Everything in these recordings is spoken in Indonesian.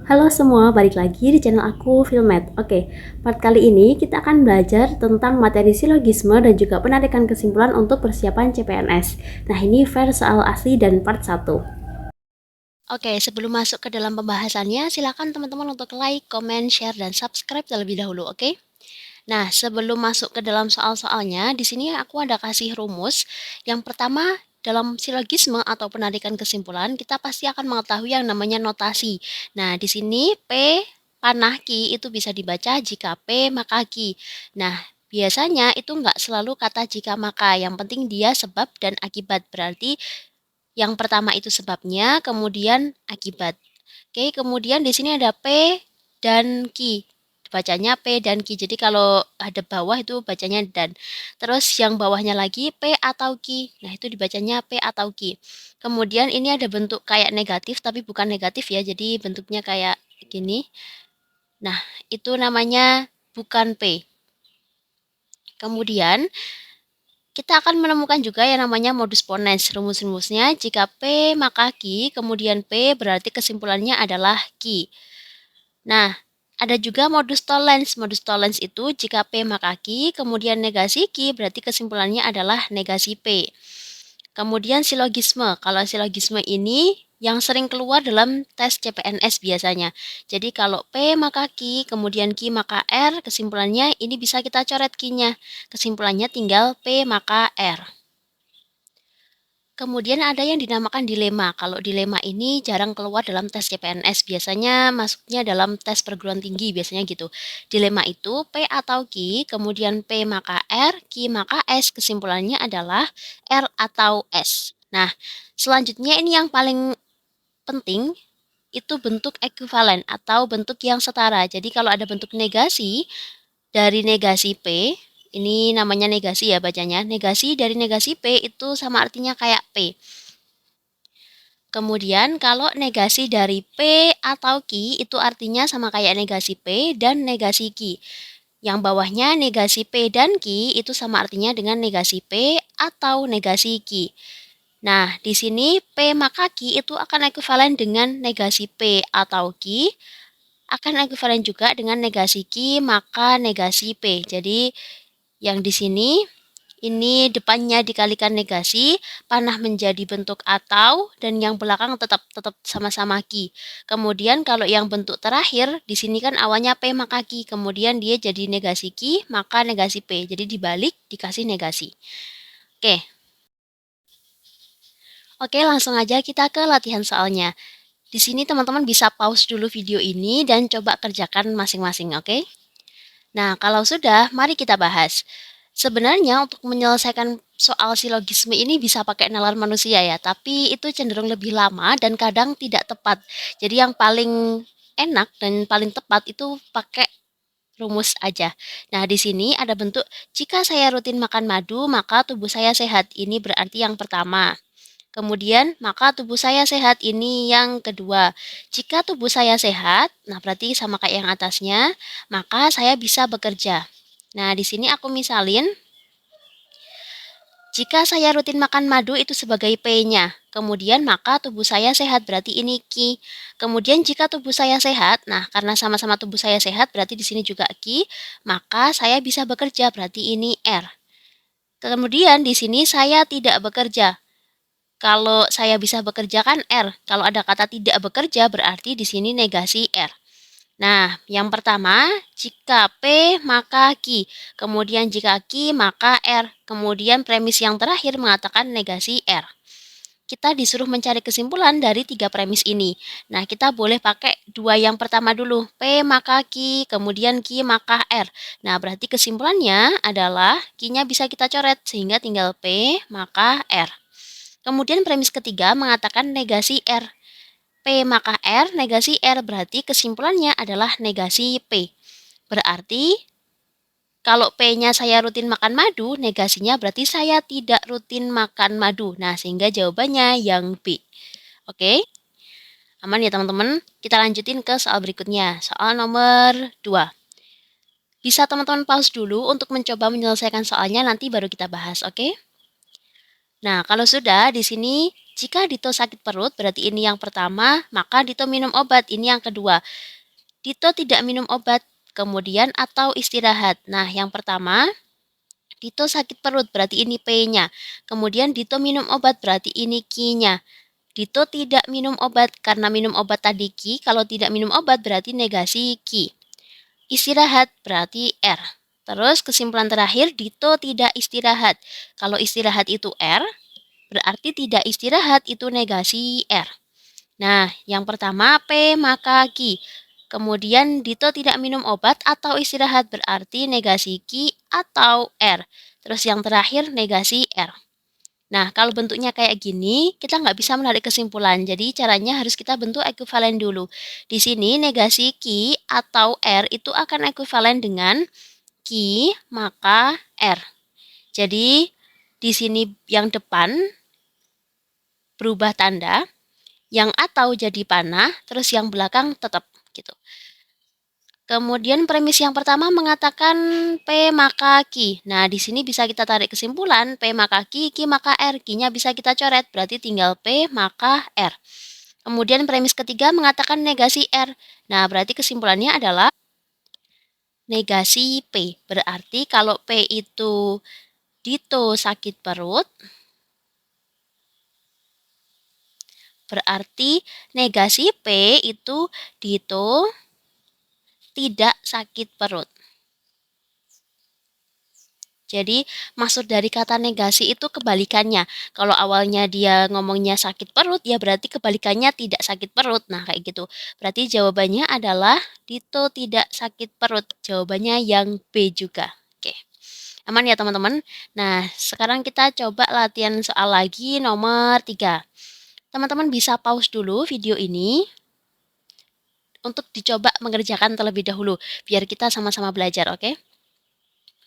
Halo semua, balik lagi di channel aku, Filmet. Oke, part kali ini kita akan belajar tentang materi silogisme dan juga penarikan kesimpulan untuk persiapan CPNS. Nah, ini versi soal asli dan part 1. Oke, sebelum masuk ke dalam pembahasannya, silakan teman-teman untuk like, comment, share, dan subscribe terlebih dahulu, oke? Nah, sebelum masuk ke dalam soal-soalnya, di sini aku ada kasih rumus. Yang pertama, dalam silogisme atau penarikan kesimpulan, kita pasti akan mengetahui yang namanya notasi. Nah, di sini P panah Ki itu bisa dibaca jika P maka Ki. Nah, biasanya itu nggak selalu kata jika maka, yang penting dia sebab dan akibat. Berarti yang pertama itu sebabnya, kemudian akibat. Oke, kemudian di sini ada P dan Ki. Bacanya P dan Ki. Jadi kalau ada bawah itu bacanya dan. Terus yang bawahnya lagi P atau Ki. Nah, itu dibacanya P atau Ki. Kemudian ini ada bentuk kayak negatif tapi bukan negatif ya. Jadi bentuknya kayak gini. Nah, itu namanya bukan P. Kemudian kita akan menemukan juga yang namanya modus ponens. Rumus-rumusnya, jika P maka Ki, kemudian P berarti kesimpulannya adalah Ki. Nah, ada juga modus tollens. Modus tollens itu jika P maka Ki, kemudian negasi Ki berarti kesimpulannya adalah negasi P. Kemudian silogisme. Kalau silogisme ini yang sering keluar dalam tes CPNS biasanya. Jadi kalau P maka Ki, kemudian Ki maka R, kesimpulannya ini bisa kita coret Ki-nya. Kesimpulannya tinggal P maka R. Kemudian ada yang dinamakan dilema. Kalau dilema ini jarang keluar dalam tes CPNS, biasanya masuknya dalam tes perguruan tinggi, biasanya gitu. Dilema itu P atau Q, kemudian P maka R, Q maka S, kesimpulannya adalah R atau S. Nah, selanjutnya ini yang paling penting, itu bentuk ekuivalen atau bentuk yang setara. Jadi kalau ada bentuk negasi dari negasi P, ini namanya negasi ya bacanya. Negasi dari negasi P itu sama artinya kayak P. Kemudian kalau negasi dari P atau Q itu artinya sama kayak negasi P dan negasi Q. Yang bawahnya negasi P dan Q itu sama artinya dengan negasi P atau negasi Q. Nah, di sini P maka Q itu akan ekuivalen dengan negasi P atau Q, akan ekuivalen juga dengan negasi Q maka negasi P. Jadi yang di sini ini depannya dikalikan negasi, panah menjadi bentuk atau, dan yang belakang tetap sama-sama Ki. Kemudian kalau yang bentuk terakhir, di sini kan awalnya P maka Ki, kemudian dia jadi negasi Ki, maka negasi P. Jadi dibalik dikasih negasi. Oke. Oke, langsung aja kita ke latihan soalnya. Di sini teman-teman bisa pause dulu video ini dan coba kerjakan masing-masing, oke? Nah, kalau sudah, mari kita bahas. Sebenarnya untuk menyelesaikan soal silogisme ini bisa pakai nalar manusia ya, tapi itu cenderung lebih lama dan kadang tidak tepat. Jadi yang paling enak dan paling tepat itu pakai rumus aja. Nah, di sini ada bentuk jika saya rutin makan madu, maka tubuh saya sehat. Ini berarti yang pertama. Kemudian, maka tubuh saya sehat. Ini yang kedua. Jika tubuh saya sehat, nah berarti sama kayak yang atasnya, maka saya bisa bekerja. Nah, di sini aku misalin, jika saya rutin makan madu itu sebagai P-nya. Kemudian maka tubuh saya sehat, berarti ini Q. Kemudian jika tubuh saya sehat, nah karena sama-sama tubuh saya sehat, berarti di sini juga Q, maka saya bisa bekerja, berarti ini R. Kemudian di sini saya tidak bekerja. Kalau saya bisa bekerja kan R. Kalau ada kata tidak bekerja berarti di sini negasi R. Nah, yang pertama, jika P maka Q. Kemudian jika Q maka R. Kemudian premis yang terakhir mengatakan negasi R. Kita disuruh mencari kesimpulan dari tiga premis ini. Nah, kita boleh pakai dua yang pertama dulu. P maka Q, kemudian Q maka R. Nah, berarti kesimpulannya adalah Q-nya bisa kita coret, sehingga tinggal P maka R. Kemudian premis ketiga mengatakan negasi R. P maka R, negasi R berarti kesimpulannya adalah negasi P. Berarti kalau P-nya saya rutin makan madu, negasinya berarti saya tidak rutin makan madu. Nah, sehingga jawabannya yang B. Oke? Aman ya teman-teman? Kita lanjutin ke soal berikutnya. Soal nomor 2. Bisa teman-teman pause dulu untuk mencoba menyelesaikan soalnya, nanti baru kita bahas, oke? Nah, kalau sudah, di sini Jika Dito sakit perut, berarti ini yang pertama, maka Dito minum obat. Ini yang kedua. Dito tidak minum obat, kemudian atau istirahat. Nah, yang pertama, Dito sakit perut, berarti ini P-nya. Kemudian Dito minum obat, berarti ini Q-nya. Dito tidak minum obat, karena minum obat tadi Q, kalau tidak minum obat berarti negasi Q. Istirahat berarti R. Terus kesimpulan terakhir, Dito tidak istirahat. Kalau istirahat itu R, berarti tidak istirahat itu negasi R. Nah, yang pertama P maka Q. Kemudian Dito tidak minum obat atau istirahat berarti negasi Q atau R. Terus yang terakhir negasi R. Nah, kalau bentuknya kayak gini, kita nggak bisa menarik kesimpulan. Jadi, caranya harus kita bentuk ekuivalen dulu. Di sini, negasi Q atau R itu akan ekuivalen dengan Q maka R. Jadi, di sini yang depan berubah tanda, yang atau jadi panah, terus yang belakang tetap gitu. Kemudian premis yang pertama mengatakan P maka Q. Nah, di sini bisa kita tarik kesimpulan P maka Q, Q maka R. Q-nya bisa kita coret, berarti tinggal P maka R. Kemudian premis ketiga mengatakan negasi R. Nah, berarti kesimpulannya adalah negasi P. Berarti kalau P itu Dito sakit perut, berarti negasi P itu Dito tidak sakit perut. Jadi, maksud dari kata negasi itu kebalikannya. Kalau awalnya dia ngomongnya sakit perut, ya berarti kebalikannya tidak sakit perut. Nah, kayak gitu. Berarti jawabannya adalah Dito tidak sakit perut. Jawabannya yang B juga. Oke. Aman ya, teman-teman? Nah, sekarang kita coba latihan soal lagi nomor 3. Teman-teman bisa pause dulu video ini untuk dicoba mengerjakan terlebih dahulu, biar kita sama-sama belajar, oke?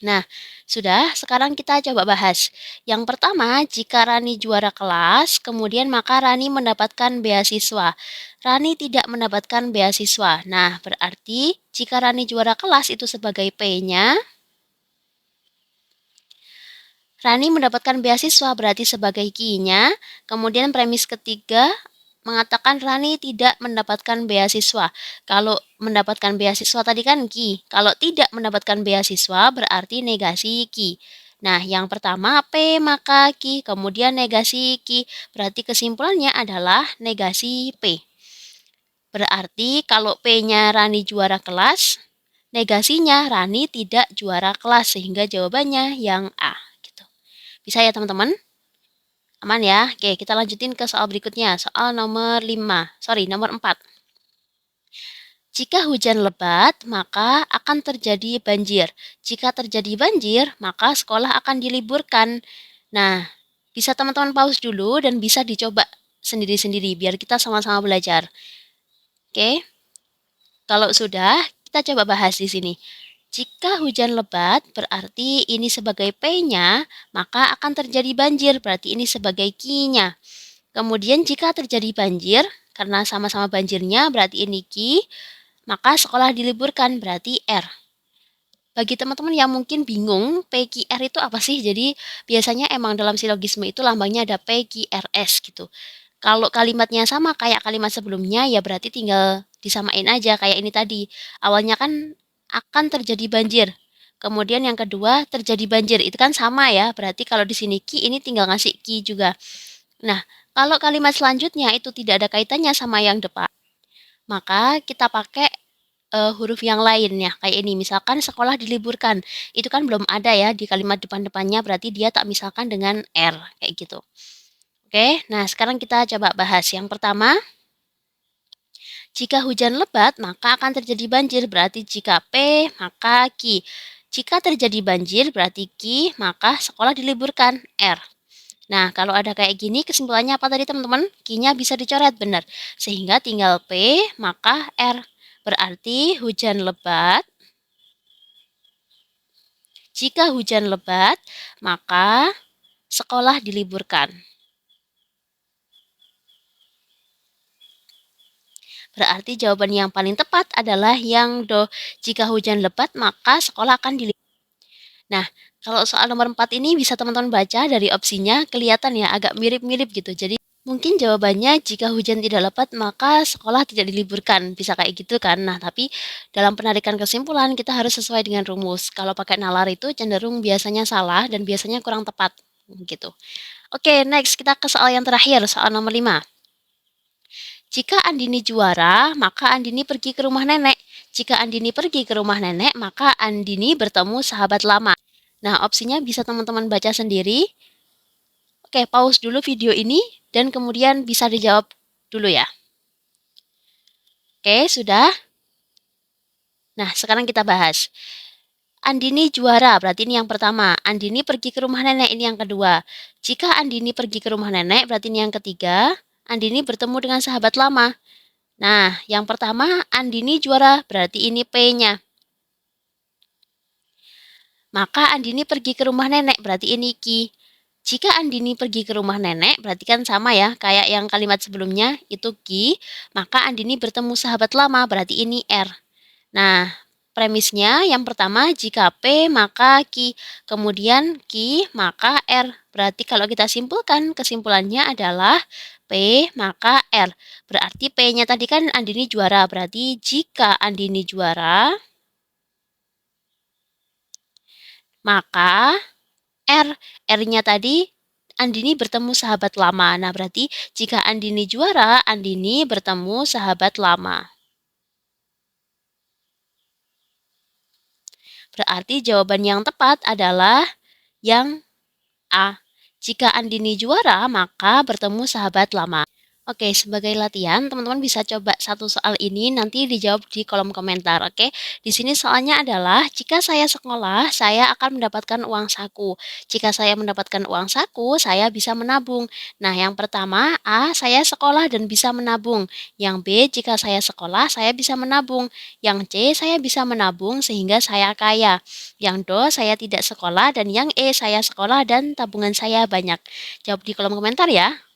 Nah, sudah, sekarang kita coba bahas. Yang pertama, jika Rani juara kelas, kemudian maka Rani mendapatkan beasiswa. Rani tidak mendapatkan beasiswa. Nah, berarti jika Rani juara kelas itu sebagai P-nya, Rani mendapatkan beasiswa berarti sebagai Q-nya. Kemudian premis ketiga mengatakan Rani tidak mendapatkan beasiswa. Kalau mendapatkan beasiswa tadi kan Q. Kalau tidak mendapatkan beasiswa berarti negasi Q. Nah, yang pertama P maka Q, kemudian negasi Q. Berarti kesimpulannya adalah negasi P. Berarti kalau P-nya Rani juara kelas, negasinya Rani tidak juara kelas. Sehingga jawabannya yang A. Bisa ya teman-teman? Aman ya? Oke, kita lanjutin ke soal berikutnya. Soal nomor 4. Jika hujan lebat, maka akan terjadi banjir. Jika terjadi banjir, maka sekolah akan diliburkan. Nah, bisa teman-teman pause dulu dan bisa dicoba sendiri-sendiri biar kita sama-sama belajar. Oke? Kalau sudah, kita coba bahas di sini. Jika hujan lebat, berarti ini sebagai P-nya, maka akan terjadi banjir, berarti ini sebagai Q-nya. Kemudian jika terjadi banjir, karena sama-sama banjirnya, berarti ini Q, maka sekolah diliburkan, berarti R. Bagi teman-teman yang mungkin bingung, PQR itu apa sih? Jadi, biasanya emang dalam silogisme itu lambangnya ada PQRS gitu. Kalau kalimatnya sama kayak kalimat sebelumnya, ya berarti tinggal disamain aja kayak ini tadi. Awalnya kan akan terjadi banjir. Kemudian yang kedua terjadi banjir. Itu kan sama ya. Berarti kalau di sini Ki ini tinggal ngasih Ki juga. Nah, kalau kalimat selanjutnya itu tidak ada kaitannya sama yang depan, maka kita pakai huruf yang lain ya. Kayak ini misalkan sekolah diliburkan. Itu kan belum ada ya di kalimat depan-depannya, berarti dia tak misalkan dengan R kayak gitu. Oke, nah sekarang kita coba bahas. Yang pertama, jika hujan lebat, maka akan terjadi banjir. Berarti jika P, maka Q. Jika terjadi banjir, berarti Q, maka sekolah diliburkan. R. Nah, kalau ada kayak gini, kesimpulannya apa tadi teman-teman? Q-nya bisa dicoret, benar. Sehingga tinggal P, maka R. Berarti hujan lebat. Jika hujan lebat, maka sekolah diliburkan. Berarti jawaban yang paling tepat adalah yang do. Jika hujan lebat, maka sekolah akan diliburkan. Nah, kalau soal nomor 4 ini bisa teman-teman baca dari opsinya, kelihatan ya agak mirip-mirip gitu. Jadi Mungkin jawabannya jika hujan tidak lebat maka sekolah tidak diliburkan, bisa kayak gitu kan. Nah, tapi dalam penarikan kesimpulan kita harus sesuai dengan rumus. Kalau pakai nalar itu cenderung biasanya salah dan biasanya kurang tepat, gitu. Oke, next kita ke soal yang terakhir, soal nomor 5. Jika Andini juara, maka Andini pergi ke rumah nenek. Jika Andini pergi ke rumah nenek, maka Andini bertemu sahabat lama. Nah, opsinya bisa teman-teman baca sendiri. Oke, pause dulu video ini dan kemudian bisa dijawab dulu ya. Oke, sudah? Nah, sekarang kita bahas. Andini juara, berarti ini yang pertama. Andini pergi ke rumah nenek, ini yang kedua. Jika Andini pergi ke rumah nenek, berarti ini yang ketiga. Andini bertemu dengan sahabat lama. Nah, yang pertama Andini juara, berarti ini P-nya. Maka Andini pergi ke rumah nenek, berarti ini Q. Jika Andini pergi ke rumah nenek, berarti kan sama ya, kayak yang kalimat sebelumnya, itu Q. Maka Andini bertemu sahabat lama, berarti ini R. Nah, premisnya yang pertama, jika P maka Q. Kemudian Q maka R. Berarti kalau kita simpulkan, kesimpulannya adalah P maka R. Berarti P-nya tadi kan Andini juara. Berarti jika Andini juara, maka R. R-nya tadi Andini bertemu sahabat lama. Nah, berarti jika Andini juara, Andini bertemu sahabat lama. Berarti jawaban yang tepat adalah yang A. Jika Andini juara, maka bertemu sahabat lama. Oke, sebagai latihan, teman-teman bisa coba satu soal ini nanti dijawab di kolom komentar, oke? Di sini soalnya adalah, jika saya sekolah, saya akan mendapatkan uang saku. Jika saya mendapatkan uang saku, saya bisa menabung. Nah, yang pertama, A, saya sekolah dan bisa menabung. Yang B, jika saya sekolah, saya bisa menabung. Yang C, saya bisa menabung sehingga saya kaya. Yang D, saya tidak sekolah. Dan yang E, saya sekolah dan tabungan saya banyak. Jawab di kolom komentar ya.